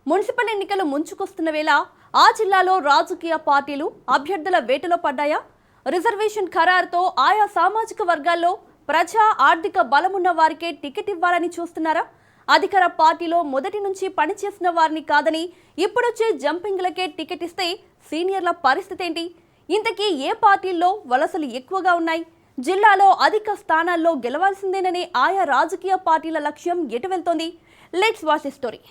Municipal ఎన్నికలు ముంచుకొస్తున్న వేళ ఆ జిల్లాలో రాజకీయ పార్టీలు అభ్యర్థుల వేటలో పడ్డాయా? రిజర్వేషన్ ఖరారుతో ఆయా సామాజిక వర్గాల్లో ప్రజా ఆర్థిక బలమున్న వారికే టికెట్ ఇవ్వాలని చూస్తున్నారా? అధికార పార్టీలో మొదటి నుంచి పనిచేసిన వారిని కాదని ఇప్పుడొచ్చే జంపింగ్లకే టికెట్ ఇస్తే సీనియర్ల పరిస్థితి ఏంటి? ఇంతకీ ఏ పార్టీల్లో వలసలు ఎక్కువగా ఉన్నాయి? జిల్లాలో అధిక స్థానాల్లో గెలవాల్సిందేననే ఆయా రాజకీయ పార్టీల లక్ష్యం ఎటు వెళ్తోంది? Let's watch the story.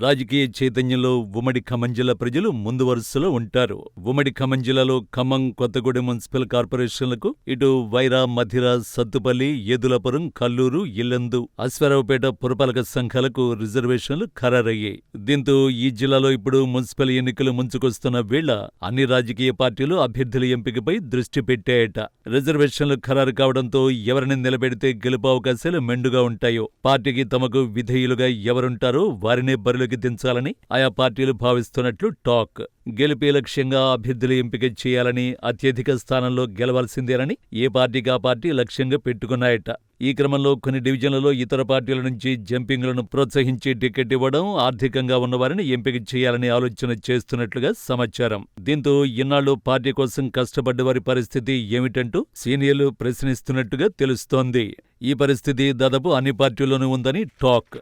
రాజకీయ చైతన్యంలో ఉమ్మడి ఖమ్మం జిల్లా ప్రజలు ముందు వరుసలో ఉంటారు. ఉమ్మడి ఖమ్మం జిల్లాలో ఖమ్మం, కొత్తగూడెం మున్సిపల్ కార్పొరేషన్లకు ఇటు వైరా, మధిర, సత్తుపల్లి, ఏదులాపురం, కల్లూరు, ఇల్లందు, అశ్వారావుపేట పురపాలక సంఘాలకు రిజర్వేషన్లు ఖరారయ్యాయి. దీంతో ఈ జిల్లాలో ఇప్పుడు మున్సిపల్ ఎన్నికలు ముంచుకొస్తున్న వేళ అన్ని రాజకీయ పార్టీలు అభ్యర్థుల ఎంపికపై దృష్టి పెట్టాయట. రిజర్వేషన్లు ఖరారు కావడంతో ఎవరిని నిలబెడితే గెలుపు అవకాశాలు మెండుగా ఉంటాయో, పార్టీకి తమకు విధేయులుగా ఎవరుంటారో వారినే బరిలోకి దించాలని ఆయా పార్టీలు భావిస్తున్నట్లు టాక్. గెలుపే లక్ష్యంగా అభ్యర్థులు ఎంపిక చేయాలని, అత్యధిక స్థానంలో గెలవాల్సిందేనని ఏ పార్టీకి ఆ పార్టీ లక్ష్యంగా పెట్టుకున్నాయట. ఈ క్రమంలో కొన్ని డివిజన్లలో ఇతర పార్టీల నుంచి జంపింగ్లను ప్రోత్సహించి టికెట్ ఇవ్వడం, ఆర్థికంగా ఉన్నవారిని ఎంపిక చేయాలని ఆలోచన చేస్తున్నట్లుగా సమాచారం. దీంతో ఇన్నాళ్లు పార్టీ కోసం కష్టపడ్డ వారి పరిస్థితి ఏమిటంటూ సీనియర్లు ప్రశ్నిస్తున్నట్టుగా తెలుస్తోంది. ఈ పరిస్థితి దాదాపు అన్ని పార్టీల్లోనూ ఉందని టాక్.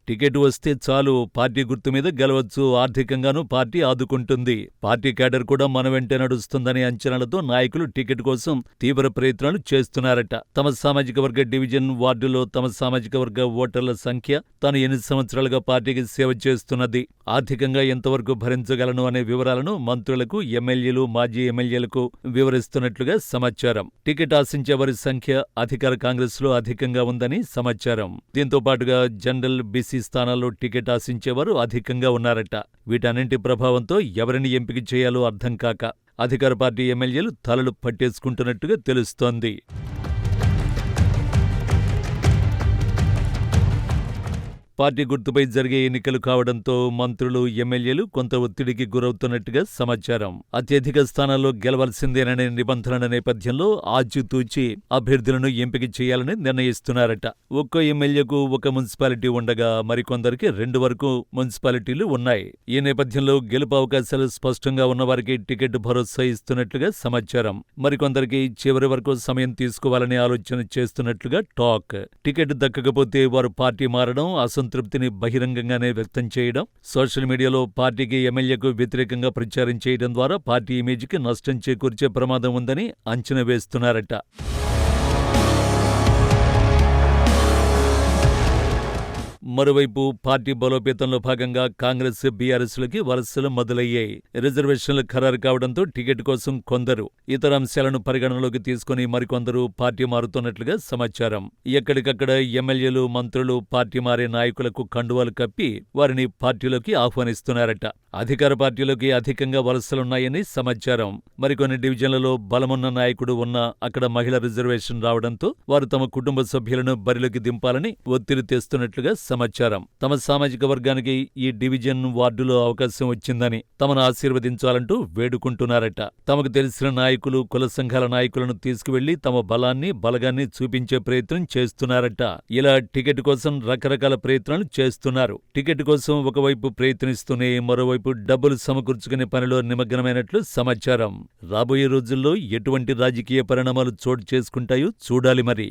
టికెట్ వస్తే చాలు, పార్టీ గుర్తు మీద గెలవచ్చు, ఆర్థికంగానూ పార్టీ ఆదుకుంటుంది, పార్టీ క్యాడర్ కూడా మన వెంటే నడుస్తుందనే అంచనాలతో నాయకులు టికెట్ కోసం తీవ్ర ప్రయత్నాలు చేస్తున్నారట. తమ సామాజిక వర్గ డివిజన్ వార్డులో తమ సామాజిక వర్గ ఓటర్ల సంఖ్య, తాను ఎన్ని సంవత్సరాలుగా పార్టీకి సేవ చేస్తున్నది, ఆర్థికంగా ఎంతవరకు భరించగలను అనే వివరాలను మంత్రులకు, ఎమ్మెల్యేలు, మాజీ ఎమ్మెల్యేలకు వివరిస్తున్నట్లుగా సమాచారం. టికెట్ ఆశించే వారి సంఖ్య అధికార కాంగ్రెస్ లో అధికంగా ఉందని సమాచారం. దీంతో పాటుగా జనరల్, బీసీ స్థానాల్లో టికెట్ ఆశించేవారు అధికంగా ఉన్నారట. వీటన్నింటి ప్రభావంతో ఎవరిని ఎంపిక చేయాలో అర్థం కాక అధికార పార్టీ ఎమ్మెల్యేలు తలలు పట్టేసుకుంటున్నట్టుగా తెలుస్తోంది. పార్టీ గుర్తుపై జరిగే ఎన్నికలు కావడంతో మంత్రులు, ఎమ్మెల్యేలు కొంత ఒత్తిడికి గురవుతున్నట్టుగా సమాచారం. అత్యధిక స్థానాల్లో గెలవాల్సిందేననే నిబంధనల నేపథ్యంలో ఆచితూచి అభ్యర్థులను ఎంపిక చేయాలని నిర్ణయిస్తున్నారట. ఒక్కో ఎమ్మెల్యేకు ఒక మున్సిపాలిటీ ఉండగా మరికొందరికి 2 వరకు మున్సిపాలిటీలు ఉన్నాయి. ఈ నేపథ్యంలో గెలుపు అవకాశాలు స్పష్టంగా ఉన్నవారికి టికెట్ భరోసా ఇస్తున్నట్లుగా సమాచారం. మరికొందరికి చివరి వరకు సమయం తీసుకోవాలని ఆలోచన చేస్తున్నట్లుగా టాక్. టికెట్ దక్కకపోతే వారు పార్టీ మారడం, సంతృప్తిని బహిరంగంగానే వ్యక్తం చేయడం, సోషల్ మీడియాలో పార్టీకి, ఎమ్మెల్యేకు వ్యతిరేకంగా ప్రచారం చేయడం ద్వారా పార్టీ ఇమేజ్కి నష్టం చేకూర్చే ప్రమాదం ఉందని అంచనా వేస్తున్నారట. మరోవైపు పార్టీ బలోపేతంలో భాగంగా కాంగ్రెస్, బీఆర్ఎస్లకి వలసలు మొదలయ్యాయి. రిజర్వేషన్లు ఖరారు కావడంతో టికెట్ కోసం కొందరు, ఇతర అంశాలను పరిగణనలోకి తీసుకుని మరికొందరు పార్టీ మారుతున్నట్లుగా సమాచారం. ఎక్కడికక్కడ ఎమ్మెల్యేలు, మంత్రులు పార్టీ మారే నాయకులకు కండువాలు కప్పి వారిని పార్టీలోకి ఆహ్వానిస్తున్నారట. అధికార పార్టీలోకి అధికంగా వలసలున్నాయని సమాచారం. మరికొన్ని డివిజన్లలో బలమున్న నాయకుడు ఉన్నా అక్కడ మహిళా రిజర్వేషన్ రావడంతో వారు తమ కుటుంబ సభ్యులను బరిలోకి దింపాలని ఒత్తిడి తెస్తున్నట్లుగా సమాచారం. తమ సామాజిక వర్గానికి ఈ డివిజన్ వార్డులో అవకాశం వచ్చిందని తమను ఆశీర్వదించాలంటూ వేడుకుంటున్నారట. తమకు తెలిసిన నాయకులు, కుల సంఘాల నాయకులను తీసుకువెళ్లి తమ బలగాన్ని చూపించే ప్రయత్నం చేస్తున్నారట. ఇలా టికెట్ కోసం రకరకాల ప్రయత్నాలు చేస్తున్నారు. టికెట్ కోసం ఒకవైపు ప్రయత్నిస్తూనే మరోవైపు డబ్బులు సమకూర్చుకునే పనిలో నిమగ్నమైనట్లు సమాచారం. రాబోయే రోజుల్లో ఎటువంటి రాజకీయ పరిణామాలు చోటు చేసుకుంటాయో చూడాలి మరి.